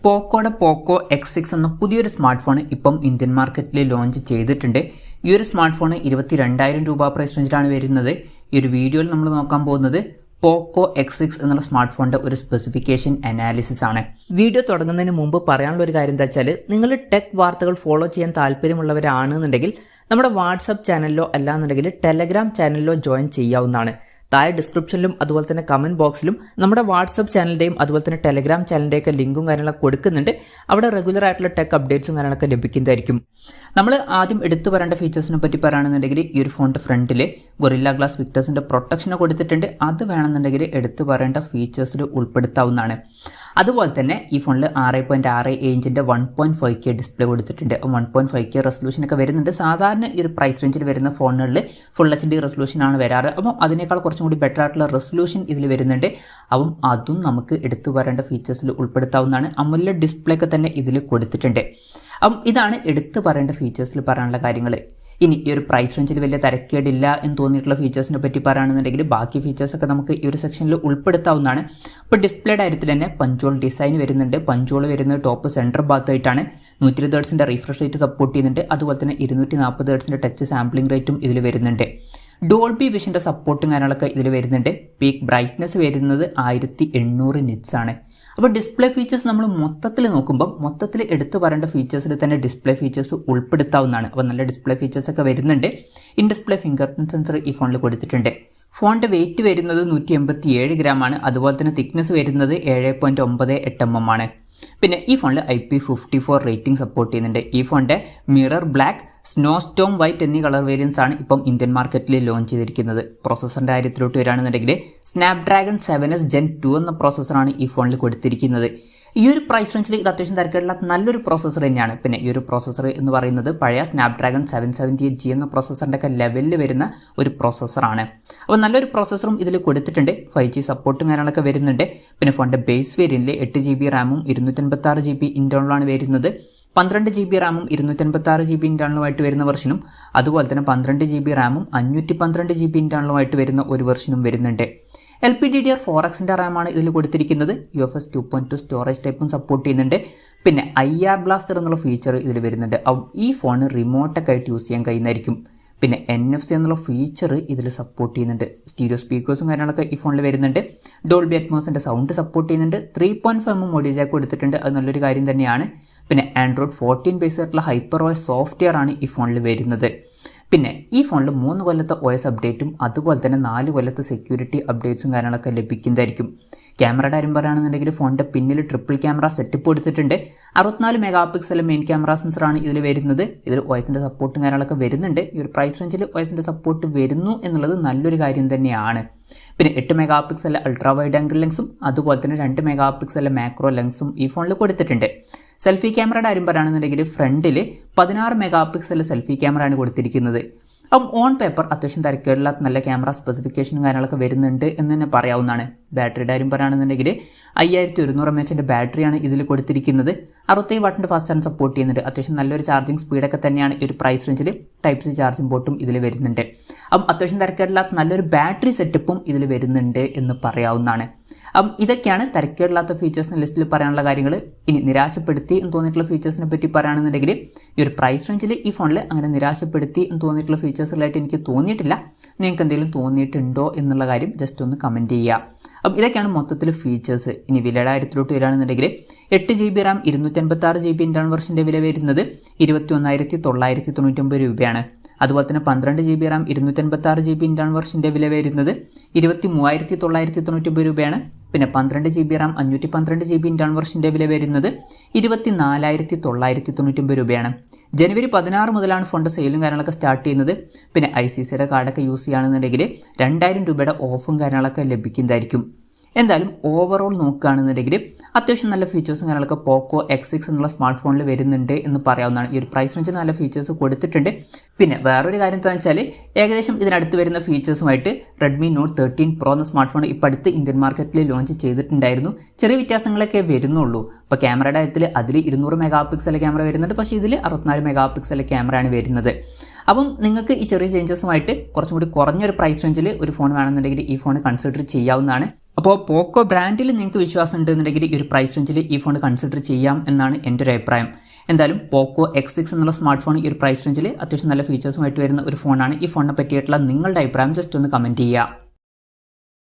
പോക്കോയുടെ പോക്കോ X6 എന്ന പുതിയൊരു smart phone ഇപ്പം ഇന്ത്യൻ മാർക്കറ്റിൽ ലോഞ്ച് ചെയ്തിട്ടുണ്ട്. ഈ ഒരു സ്മാർട്ട് ഫോൺ 22,000 രൂപ പ്രൈസ് റേഞ്ചിലാണ് വരുന്നത്. ഈ ഒരു വീഡിയോയിൽ നമ്മൾ നോക്കാൻ പോകുന്നത് പോക്കോ X6 എന്നുള്ള സ്മാർട്ട് ഫോണിന്റെ ഒരു സ്പെസിഫിക്കേഷൻ അനാലിസിസ് ആണ്. വീഡിയോ തുടങ്ങുന്നതിന് മുമ്പ് പറയാനുള്ള ഒരു കാര്യം എന്താ വെച്ചാൽ, നിങ്ങൾ ടെക് വാർത്തകൾ ഫോളോ ചെയ്യാൻ താല്പര്യമുള്ളവരാണെന്നുണ്ടെങ്കിൽ നമ്മുടെ വാട്സപ്പ് ചാനലിലോ അല്ലാന്നുണ്ടെങ്കിൽ ടെലഗ്രാം ചാനലിലോ ജോയിൻ ചെയ്യാവുന്നതാണ്. താഴെ ഡിസ്ക്രിപ്ഷനിലും അതുപോലെ തന്നെ കമന്റ് ബോക്സിലും നമ്മുടെ വാട്സപ്പ് ചാനലിന്റെയും അതുപോലെ തന്നെ ടെലഗ്രാം ചാനലിന്റെയൊക്കെ ലിങ്കും കാര്യങ്ങളൊക്കെ കൊടുക്കുന്നുണ്ട്. അവിടെ റെഗുലർ ആയിട്ടുള്ള ടെക് അപ്ഡേറ്റ്സും കാര്യങ്ങളൊക്കെ ലഭിക്കുന്നതായിരിക്കും. നമ്മൾ ആദ്യം എടുത്തു പറയേണ്ട ഫീച്ചേഴ്സിനെ പറ്റി പറയുകയാണെന്നുണ്ടെങ്കിൽ, ഈ ഒരു ഫോണിന്റെ ഫ്രണ്ടിൽ ഗൊറില്ല ഗ്ലാസ് വിക്ടേഴ്സിന്റെ പ്രൊട്ടക്ഷൻ കൊടുത്തിട്ടുണ്ട്. അത് വേണമെന്നുണ്ടെങ്കിൽ എടുത്തു പറയേണ്ട ഫീച്ചേഴ്സിൽ ഉൾപ്പെടുത്താവുന്നതാണ്. അതുപോലെ തന്നെ ഈ ഫോണിൽ 6.6 ഇഞ്ചിന്റെ 1.5K ഡിസ്പ്ലേ കൊടുത്തിട്ടുണ്ട്. 1.5K റെസൊല്യൂഷനൊക്കെ വരുന്നുണ്ട്. സാധാരണ ഈ ഒരു പ്രൈസ് റേഞ്ചിൽ വരുന്ന ഫോണുകളിൽ ഫുൾ HD റെസൊല്യൂഷനാണ് വരാറ്. അപ്പം അതിനേക്കാൾ കുറച്ചും കൂടി ബെറ്റർ ആയിട്ടുള്ള റെസൊല്യൂഷൻ ഇതിൽ വരുന്നുണ്ട്. അപ്പം അതും നമുക്ക് എടുത്തു പറയേണ്ട ഫീച്ചേഴ്സിൽ ഉൾപ്പെടുത്താവുന്നതാണ്. AMOLED ഡിസ്പ്ലേ ഒക്കെ തന്നെ ഇതിൽ കൊടുത്തിട്ടുണ്ട്. അപ്പം ഇതാണ് എടുത്തു പറയേണ്ട ഫീച്ചേഴ്സിൽ പറയാനുള്ള കാര്യങ്ങൾ. ഇനി ഈ ഒരു പ്രൈസ് റേഞ്ചിൽ വലിയ തരക്കേടില്ല എന്ന് തോന്നിയിട്ടുള്ള ഫീച്ചേഴ്സിനെ പറ്റി പറയുകയാണെന്നുണ്ടെങ്കിൽ, ബാക്കി ഫീച്ചേഴ്സൊക്കെ നമുക്ക് ഈ ഒരു സെക്ഷനിൽ ഉൾപ്പെടുത്താവുന്നതാണ്. ഇപ്പോൾ ഡിസ്പ്ലേയുടെ കാര്യത്തിൽ തന്നെ പഞ്ചോൾ ഡിസൈൻ വരുന്നുണ്ട്. പഞ്ചോൾ വരുന്നത് ടോപ്പ് സെൻറ്റർ ഭാഗത്തായിട്ടാണ്. 120 ഹെർട്സിന്റെ റീഫ്രഷ് റേറ്റ് സപ്പോർട്ട് ചെയ്യുന്നുണ്ട്. അതുപോലെ തന്നെ 240 ഹെർട്സിന്റെ ടച്ച് സാമ്പിളിംഗ് റേറ്റും ഇതിൽ വരുന്നുണ്ട്. ഡോൾബി വിഷന്റെ സപ്പോർട്ടും കാര്യങ്ങളൊക്കെ ഇതിൽ വരുന്നുണ്ട്. പീക്ക് ബ്രൈറ്റ്നസ് വരുന്നത് 1800 നിറ്റ്സ് ആണ്. അപ്പോൾ ഡിസ്പ്ലേ ഫീച്ചേഴ്സ് നമ്മൾ മൊത്തത്തിൽ നോക്കുമ്പോൾ മൊത്തത്തിൽ എടുത്തു പറയേണ്ട ഫീച്ചേഴ്സിൽ തന്നെ ഡിസ്പ്ലേ ഫീച്ചേഴ്സ് ഉൾപ്പെടുത്താവുന്നതാണ്. അപ്പോൾ നല്ല ഡിസ്പ്ലേ ഫീച്ചേഴ്സ് ഒക്കെ വരുന്നുണ്ട്. In display finger print sensor ഈ ഫോണിൽ കൊടുത്തിട്ടുണ്ട്. ഫോണിന്റെ വെയിറ്റ് വരുന്നത് 187 ഗ്രാം ആണ്. അതുപോലെ തന്നെ തിക്നെസ് വരുന്നത് 7.98 mm ആണ്. പിന്നെ ഈ ഫോണിൽ IP54 റേറ്റിംഗ് സപ്പോർട്ട് ചെയ്യുന്നുണ്ട്. ഈ ഫോണിന്റെ mirror black, snow Storm white എന്നീ കളർ വേരിയൻസ് ആണ് ഇപ്പം ഇന്ത്യൻ മാർക്കറ്റിൽ ലോഞ്ച് ചെയ്തിരിക്കുന്നത്. പ്രോസസറിന്റെ കാര്യത്തിലോട്ട് വരികയാണെന്നുണ്ടെങ്കിൽ, സ്നാപ്ഡ്രാഗൺ 7S Gen 2 എന്ന പ്രോസസറാണ് ഈ ഫോണിൽ കൊടുത്തിരിക്കുന്നത്. ഈ ഒരു പ്രൈസ് റേഞ്ചിൽ ഇത് അത്യാവശ്യം തിരക്കുള്ള നല്ലൊരു പ്രോസസർ തന്നെയാണ്. പിന്നെ ഈ ഒരു പ്രോസസർ എന്ന് പറയുന്നത് പഴയ സ്നാപ്ഡ്രാഗൺ 778G എന്ന പ്രോസസറിന്റെ ഒക്കെ ലെവലിൽ വരുന്ന ഒരു പ്രോസസറാണ്. അപ്പോൾ നല്ലൊരു പ്രോസസറും ഇതിൽ കൊടുത്തിട്ടുണ്ട്. 5G സപ്പോർട്ടും കാര്യങ്ങളൊക്കെ വരുന്നുണ്ട്. പിന്നെ ഫോണിന്റെ ബേസ് വേരിയന്റിൽ 8GB റാമും 256GB ഇന്റേണലാണ് വരുന്നത്. 12GB റാമും 256GB ഇന്റേണലുമായിട്ട് വരുന്ന വെർഷനും അതുപോലെ തന്നെ 12GB റാമും 512GB ഇന്റേണലുമായിട്ട് വരുന്ന ഒരു വെർഷനും വരുന്നുണ്ട്. LPDDR4Xന്റെ റാമാണ് ഇതിൽ കൊടുത്തിരിക്കുന്നത്. UFS 2.2 സ്റ്റോറേജ് ടൈപ്പും സപ്പോർട്ട് ചെയ്യുന്നുണ്ട്. പിന്നെ IR ബ്ലാസ്റ്റർ എന്നുള്ള ഫീച്ചർ ഇതിൽ വരുന്നുണ്ട്. ഈ ഫോൺ റിമോട്ടൊക്കെ ആയിട്ട് യൂസ് ചെയ്യാൻ കഴിയുന്നതായിരിക്കും. പിന്നെ NFC എന്നുള്ള ഫീച്ചർ ഇതിൽ സപ്പോർട്ട് ചെയ്യുന്നുണ്ട്. സ്റ്റീരിയോ സ്പീക്കേഴ്സും കാര്യങ്ങളൊക്കെ ഈ ഫോണിൽ വരുന്നുണ്ട്. ഡോൾബി അറ്റ്മോസിന്റെ സൗണ്ട് സപ്പോർട്ട് ചെയ്യുന്നുണ്ട്. 3.5mm ഓഡിയോ ജാക്ക് കൊടുത്തിട്ടുണ്ട്. അത് നല്ലൊരു കാര്യം തന്നെയാണ്. പിന്നെ Android 14 ബേസ് ആയിട്ടുള്ള HyperOS സോഫ്റ്റ്വെയർ ആണ് ഈ ഫോണിൽ വരുന്നത്. പിന്നെ ഈ ഫോണിൽ 3 കൊല്ലത്തെ OS അപ്ഡേറ്റും അതുപോലെ തന്നെ 4 കൊല്ലത്തെ സെക്യൂരിറ്റി അപ്ഡേറ്റ്സും കാര്യങ്ങളൊക്കെ ലഭിക്കുന്നതായിരിക്കും. ക്യാമറയുടെ കാര്യം പറയുകയാണെന്നുണ്ടെങ്കിൽ, ഫോണിന്റെ പിന്നിൽ ട്രിപ്പിൾ ക്യാമറ സെറ്റപ്പ് കൊടുത്തിട്ടുണ്ട്. 64 മെഗാ പിക്സൽ മെയിൻ ക്യാമറ സെൻസറാണ് ഇതിൽ വരുന്നത്. ഇതിൽ OSന്റെ സപ്പോർട്ടും കാര്യങ്ങളൊക്കെ വരുന്നുണ്ട്. ഈ ഒരു പ്രൈസ് റേഞ്ചിൽ OSന്റെ സപ്പോർട്ട് വരുന്നു എന്നുള്ളത് നല്ലൊരു കാര്യം തന്നെയാണ്. പിന്നെ 8 mega pixel ultra wide angle ലെൻസും അതുപോലെ തന്നെ 2 മെഗാ പിക്സൽ മാക്രോ ലെൻസും ഈ ഫോണിൽ കൊടുത്തിട്ടുണ്ട്. സെൽഫി ക്യാമറയുടെ കാര്യം പറയുകയാണെന്നുണ്ടെങ്കിൽ, ഫ്രണ്ടിൽ 16 മെഗാ പിക്സൽ സെൽഫി ക്യാമറ ആണ് കൊടുത്തിരിക്കുന്നത്. അപ്പം ഓൺ പേപ്പർ അത്യാവശ്യം തിരക്കേടില്ലാത്ത നല്ല ക്യാമറ സ്പെസിഫിക്കേഷനും കാര്യങ്ങളൊക്കെ വരുന്നുണ്ട് എന്ന് തന്നെ പറയാവുന്നതാണ്. ബാറ്ററിയുടെ കാര്യം പറയുകയാണെന്നുണ്ടെങ്കിൽ 5100 mAh ബാറ്ററിയാണ് ഇതിൽ കൊടുത്തിരിക്കുന്നത്. 67 വാട്ടിന്റെ ഫാസ്റ്റ് ചാർജ് സപ്പോർട്ട് ചെയ്യുന്നുണ്ട്. അത്യാവശ്യം നല്ലൊരു ചാർജിങ് സ്പീഡൊക്കെ തന്നെയാണ് ഈ ഒരു പ്രൈസ് റേഞ്ചിൽ. Type-C ചാർജിംഗ് പോർട്ടും ഇതിൽ വരുന്നുണ്ട്. അപ്പം അത്യാവശ്യം തിരക്കേടില്ലാത്ത നല്ലൊരു ബാറ്ററി സെറ്റപ്പും ഇതിൽ വരുന്നുണ്ട് എന്ന് പറയാവുന്നതാണ്. അപ്പം ഇതൊക്കെയാണ് തിരക്കേടില്ലാത്ത ഫീച്ചേഴ്സിന്റെ ലിസ്റ്റിൽ പറയാനുള്ള കാര്യങ്ങൾ. ഇനി നിരാശപ്പെടുത്തി എന്ന് തോന്നിയിട്ടുള്ള ഫീച്ചേഴ്സിനെ പറ്റി പറയുകയാണെന്നുണ്ടെങ്കിൽ, ഈ ഒരു പ്രൈസ് റേഞ്ചിൽ ഈ ഫോണിൽ അങ്ങനെ നിരാശപ്പെടുത്തി എന്ന് തോന്നിയിട്ടുള്ള ഫീച്ചേഴ്സുകളായിട്ട് എനിക്ക് തോന്നിയിട്ടില്ല. നിങ്ങൾക്ക് എന്തെങ്കിലും തോന്നിയിട്ടുണ്ടോ എന്നുള്ള കാര്യം ജസ്റ്റ് ഒന്ന് കമന്റ് ചെയ്യുക. അപ്പം ഇതൊക്കെയാണ് മൊത്തത്തിൽ ഫീച്ചേഴ്സ്. ഇനി വിലയുടെ കാര്യത്തിലോട്ട് വരികയാണെന്നുണ്ടെങ്കിൽ, 8GB റാം 256GB ഇന്റേണൽ വെർഷന്റെ വില വരുന്നത് 21,999 രൂപയാണ്. അതുപോലെ തന്നെ 12GB റാം 256GB ഇന്റേണൽ വെർഷന്റെ വില വരുന്നത് 23,999 രൂപയാണ്. പിന്നെ 12GB റാം 512GB ഇന്റേണൽ വെർഷന്റെ വില വരുന്നത് 24,999 രൂപയാണ്. ജനുവരി 16 മുതലാണ് ഫോണിന്റെ സെയിലും കാര്യങ്ങളൊക്കെ സ്റ്റാർട്ട് ചെയ്യുന്നത്. പിന്നെ ICCയുടെ കാർഡൊക്കെ യൂസ് ചെയ്യുകയാണെന്നുണ്ടെങ്കിൽ 2000 രൂപയുടെ ഓഫും കാര്യങ്ങളൊക്കെ ലഭിക്കുന്നതായിരിക്കും. എന്തായാലും ഓവറോൾ നോക്കുകയാണെന്നുണ്ടെങ്കിൽ അത്യാവശ്യം നല്ല ഫീച്ചേഴ്സും കാര്യങ്ങളൊക്കെ പോക്കോ X6 എന്നുള്ള സ്മാർട്ട് ഫോണിൽ വരുന്നുണ്ട് എന്ന് പറയാവുന്നതാണ്. ഈ ഒരു പ്രൈസ് റേഞ്ചിൽ നല്ല ഫീച്ചേഴ്സ് കൊടുത്തിട്ടുണ്ട്. പിന്നെ വേറൊരു കാര്യം എന്താണെന്ന് വെച്ചാൽ, ഏകദേശം ഇതിനടുത്ത് വരുന്ന ഫീച്ചേഴ്സുമായിട്ട് Redmi Note 13 Pro എന്ന സ്മാർട്ട് ഫോൺ ഇപ്പോൾ അടുത്ത് ഇന്ത്യൻ മാർക്കറ്റിൽ ലോഞ്ച് ചെയ്തിട്ടുണ്ടായിരുന്നു. ചെറിയ വ്യത്യാസങ്ങളൊക്കെ വരുന്നുള്ളൂ. ഇപ്പോൾ ക്യാമറയുടെ കാര്യത്തിൽ അതിൽ 200 മെഗാ പിക്സൽ ക്യാമറ വരുന്നുണ്ട്. പക്ഷേ ഇതിൽ 64 മെഗാ പിക്സൽ ക്യാമറയാണ് വരുന്നത്. അപ്പം നിങ്ങൾക്ക് ഈ ചെറിയ ചേഞ്ചസുമായിട്ട് കുറച്ചും കൂടി കുറഞ്ഞൊരു പ്രൈസ് റേഞ്ചിൽ ഒരു ഫോൺ വേണമെന്നുണ്ടെങ്കിൽ ഈ ഫോൺ കൺസിഡർ ചെയ്യാവുന്നതാണ്. അപ്പോൾ പോക്കോ ബ്രാൻഡിൽ നിങ്ങൾക്ക് വിശ്വാസം ഉണ്ടെന്നുണ്ടെങ്കിൽ ഈ ഒരു പ്രൈസ് റേഞ്ചിൽ ഈ ഫോൺ കൺസിഡർ ചെയ്യാം എന്നാണ് എൻ്റെ ഒരു അഭിപ്രായം. എന്തായാലും പോക്കോ X6 എന്നുള്ള സ്മാർട്ട് ഫോൺ ഈ ഒരു പ്രൈസ് റേഞ്ചിൽ അത്യാവശ്യം നല്ല ഫീച്ചേഴ്സുമായിട്ട് വരുന്ന ഒരു ഫോണാണ്. ഈ ഫോണിനെ പറ്റിയിട്ടുള്ള നിങ്ങളുടെ അഭിപ്രായം ജസ്റ്റ് ഒന്ന് കമൻറ്റ് ചെയ്യുക.